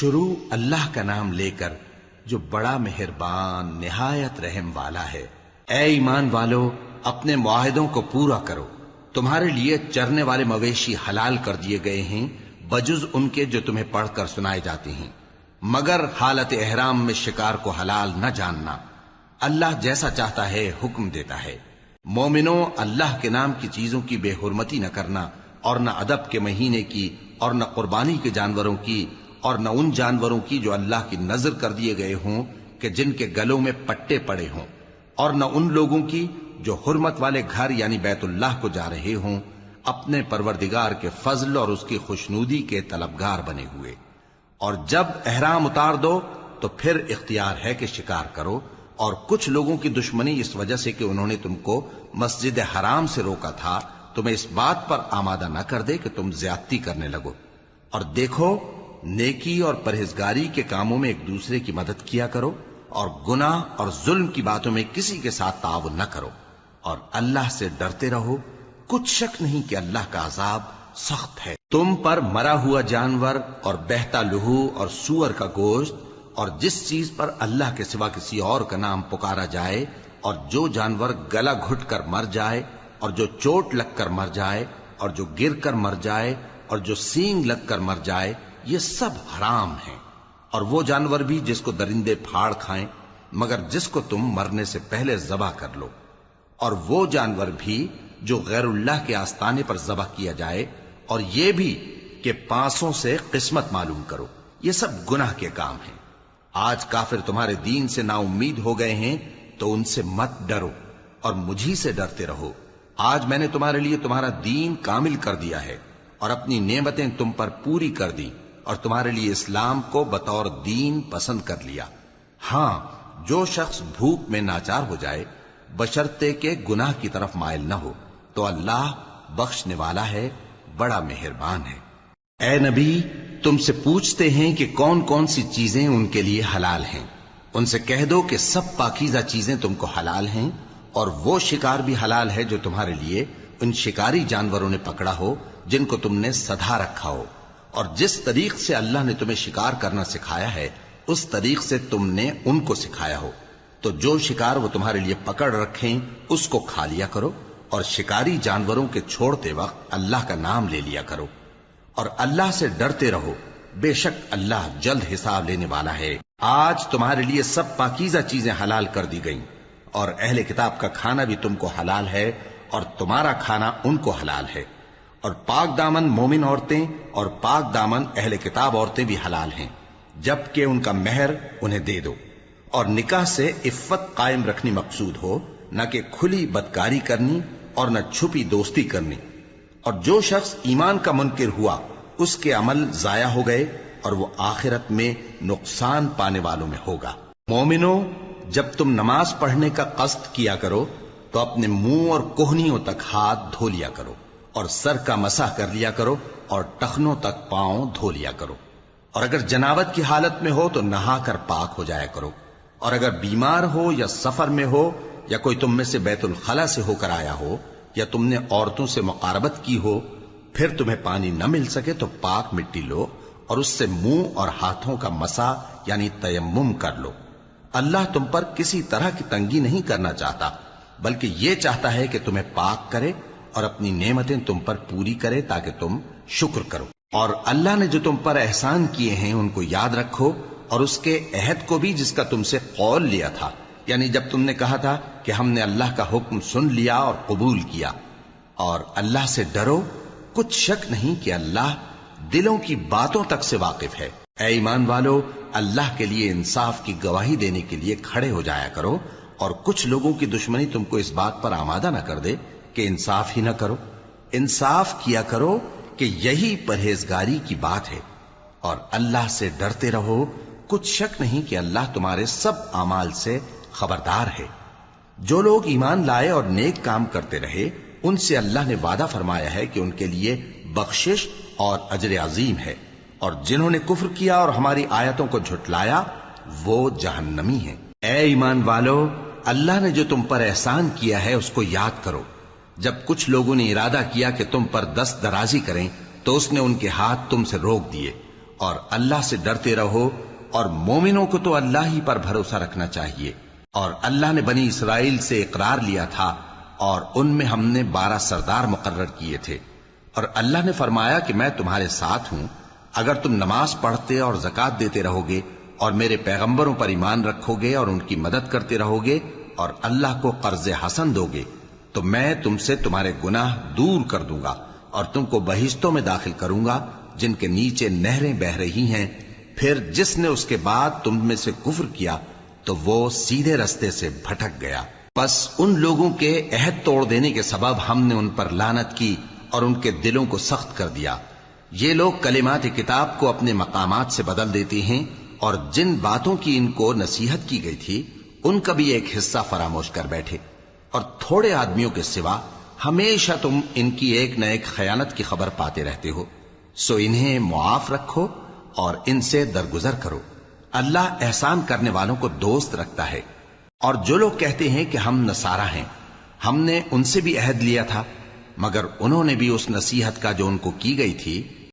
شروع اللہ کا نام لے کر جو بڑا مہربان نہایت رحم والا ہے۔ اے ایمان والو، اپنے معاہدوں کو پورا کرو۔ تمہارے لیے چرنے والے مویشی حلال کر دیے گئے ہیں بجز ان کے جو تمہیں پڑھ کر سنائے جاتے ہیں، مگر حالت احرام میں شکار کو حلال نہ جاننا۔ اللہ جیسا چاہتا ہے حکم دیتا ہے۔ مومنوں، اللہ کے نام کی چیزوں کی بے حرمتی نہ کرنا، اور نہ ادب کے مہینے کی، اور نہ قربانی کے جانوروں کی، اور نہ ان جانوروں کی جو اللہ کی نذر کر دیے گئے ہوں کہ جن کے گلوں میں پٹے پڑے ہوں، اور نہ ان لوگوں کی جو حرمت والے گھر یعنی بیت اللہ کو جا رہے ہوں اپنے پروردگار کے فضل اور اس کی خوشنودی کے طلبگار بنے ہوئے۔ اور جب احرام اتار دو تو پھر اختیار ہے کہ شکار کرو، اور کچھ لوگوں کی دشمنی اس وجہ سے کہ انہوں نے تم کو مسجد حرام سے روکا تھا تمہیں اس بات پر آمادہ نہ کر دے کہ تم زیادتی کرنے لگو۔ اور دیکھو، نیکی اور پرہیزگاری کے کاموں میں ایک دوسرے کی مدد کیا کرو، اور گناہ اور ظلم کی باتوں میں کسی کے ساتھ تعاون نہ کرو، اور اللہ سے ڈرتے رہو۔ کچھ شک نہیں کہ اللہ کا عذاب سخت ہے۔ تم پر مرا ہوا جانور اور بہتا لہو اور سور کا گوشت اور جس چیز پر اللہ کے سوا کسی اور کا نام پکارا جائے، اور جو جانور گلا گھٹ کر مر جائے، اور جو چوٹ لگ کر مر جائے، اور جو گر کر مر جائے، اور جو سینگ لگ کر مر جائے، یہ سب حرام ہیں۔ اور وہ جانور بھی جس کو درندے پھاڑ کھائیں، مگر جس کو تم مرنے سے پہلے ذبح کر لو، اور وہ جانور بھی جو غیر اللہ کے آستانے پر ذبح کیا جائے، اور یہ بھی کہ پانسوں سے قسمت معلوم کرو، یہ سب گناہ کے کام ہیں۔ آج کافر تمہارے دین سے نا امید ہو گئے ہیں تو ان سے مت ڈرو اور مجھی سے ڈرتے رہو۔ آج میں نے تمہارے لیے تمہارا دین کامل کر دیا ہے اور اپنی نعمتیں تم پر پوری کر دی، اور تمہارے لیے اسلام کو بطور دین پسند کر لیا۔ ہاں، جو شخص بھوک میں ناچار ہو جائے بشرطے کہ گناہ کی طرف مائل نہ ہو تو اللہ بخشنے والا ہے، بڑا مہربان ہے۔ اے نبی، تم سے پوچھتے ہیں کہ کون کون سی چیزیں ان کے لیے حلال ہیں۔ ان سے کہہ دو کہ سب پاکیزہ چیزیں تم کو حلال ہیں، اور وہ شکار بھی حلال ہے جو تمہارے لیے ان شکاری جانوروں نے پکڑا ہو جن کو تم نے سدھا رکھا ہو، اور جس طریق سے اللہ نے تمہیں شکار کرنا سکھایا ہے اس طریق سے تم نے ان کو سکھایا ہو۔ تو جو شکار وہ تمہارے لیے پکڑ رکھیں اس کو کھا لیا کرو، اور شکاری جانوروں کے چھوڑتے وقت اللہ کا نام لے لیا کرو، اور اللہ سے ڈرتے رہو، بے شک اللہ جلد حساب لینے والا ہے۔ آج تمہارے لیے سب پاکیزہ چیزیں حلال کر دی گئیں، اور اہل کتاب کا کھانا بھی تم کو حلال ہے اور تمہارا کھانا ان کو حلال ہے، اور پاک دامن مومن عورتیں اور پاک دامن اہل کتاب عورتیں بھی حلال ہیں، جبکہ ان کا مہر انہیں دے دو۔ اور نکاح سے عفت قائم رکھنی مقصود ہو، نہ کہ کھلی بدکاری کرنی اور نہ چھپی دوستی کرنی۔ اور جو شخص ایمان کا منکر ہوا اس کے عمل ضائع ہو گئے اور وہ آخرت میں نقصان پانے والوں میں ہوگا۔ مومنوں، جب تم نماز پڑھنے کا قصد کیا کرو تو اپنے منہ اور کوہنیوں تک ہاتھ دھو لیا کرو، اور سر کا مسح کر لیا کرو، اور ٹخنوں تک پاؤں دھو لیا کرو، اور اگر جنابت کی حالت میں ہو تو نہا کر پاک ہو جایا کرو، اور اگر بیمار ہو یا سفر میں ہو یا کوئی تم میں سے بیت الخلا سے ہو کر آیا ہو یا تم نے عورتوں سے مقاربت کی ہو، پھر تمہیں پانی نہ مل سکے تو پاک مٹی لو اور اس سے منہ اور ہاتھوں کا مسح یعنی تیمم کر لو۔ اللہ تم پر کسی طرح کی تنگی نہیں کرنا چاہتا، بلکہ یہ چاہتا ہے کہ تمہیں پاک کرے اور اپنی نعمتیں تم پر پوری کرے تاکہ تم شکر کرو۔ اور اللہ نے جو تم پر احسان کیے ہیں ان کو یاد رکھو، اور اس کے عہد کو بھی جس کا تم سے قول لیا تھا، یعنی جب تم نے کہا تھا کہ ہم نے اللہ کا حکم سن لیا اور قبول کیا۔ اور اللہ سے ڈرو، کچھ شک نہیں کہ اللہ دلوں کی باتوں تک سے واقف ہے۔ اے ایمان والو، اللہ کے لیے انصاف کی گواہی دینے کے لیے کھڑے ہو جایا کرو، اور کچھ لوگوں کی دشمنی تم کو اس بات پر آمادہ نہ کر دے کہ انصاف ہی نہ کرو۔ انصاف کیا کرو کہ یہی پرہیزگاری کی بات ہے، اور اللہ سے ڈرتے رہو، کچھ شک نہیں کہ اللہ تمہارے سب اعمال سے خبردار ہے۔ جو لوگ ایمان لائے اور نیک کام کرتے رہے ان سے اللہ نے وعدہ فرمایا ہے کہ ان کے لیے بخشش اور اجر عظیم ہے، اور جنہوں نے کفر کیا اور ہماری آیتوں کو جھٹلایا وہ جہنمی ہیں۔ اے ایمان والو، اللہ نے جو تم پر احسان کیا ہے اس کو یاد کرو۔ جب کچھ لوگوں نے ارادہ کیا کہ تم پر دست درازی کریں تو اس نے ان کے ہاتھ تم سے روک دیے، اور اللہ سے ڈرتے رہو، اور مومنوں کو تو اللہ ہی پر بھروسہ رکھنا چاہیے۔ اور اللہ نے بنی اسرائیل سے اقرار لیا تھا، اور ان میں ہم نے 12 سردار مقرر کیے تھے، اور اللہ نے فرمایا کہ میں تمہارے ساتھ ہوں اگر تم نماز پڑھتے اور زکات دیتے رہو گے اور میرے پیغمبروں پر ایمان رکھو گے اور ان کی مدد کرتے رہو گے اور اللہ کو قرض حسن دو گے، تو میں تم سے تمہارے گناہ دور کر دوں گا اور تم کو بہشتوں میں داخل کروں گا جن کے نیچے نہریں بہ رہی ہیں۔ پھر جس نے اس کے بعد تم میں سے کفر کیا تو وہ سیدھے رستے سے بھٹک گیا۔ پس ان لوگوں کے عہد توڑ دینے کے سبب ہم نے ان پر لعنت کی اور ان کے دلوں کو سخت کر دیا۔ یہ لوگ کلمات کتاب کو اپنے مقامات سے بدل دیتے ہیں، اور جن باتوں کی ان کو نصیحت کی گئی تھی ان کا بھی ایک حصہ فراموش کر بیٹھے، اور تھوڑے آدمیوں کے سوا ہمیشہ تم ان کی ایک نہ ایک خیانت کی خبر پاتے رہتے ہو، سو انہیں معاف رکھو اور ان سے درگزر کرو۔ اللہ احسان کرنے والوں کو دوست رکھتا ہے۔ اور جو لوگ کہتے ہیں کہ ہم نصارہ ہیں، ہم نے ان سے بھی عہد لیا تھا، مگر انہوں نے بھی اس نصیحت کا جو ان کو کی گئی تھی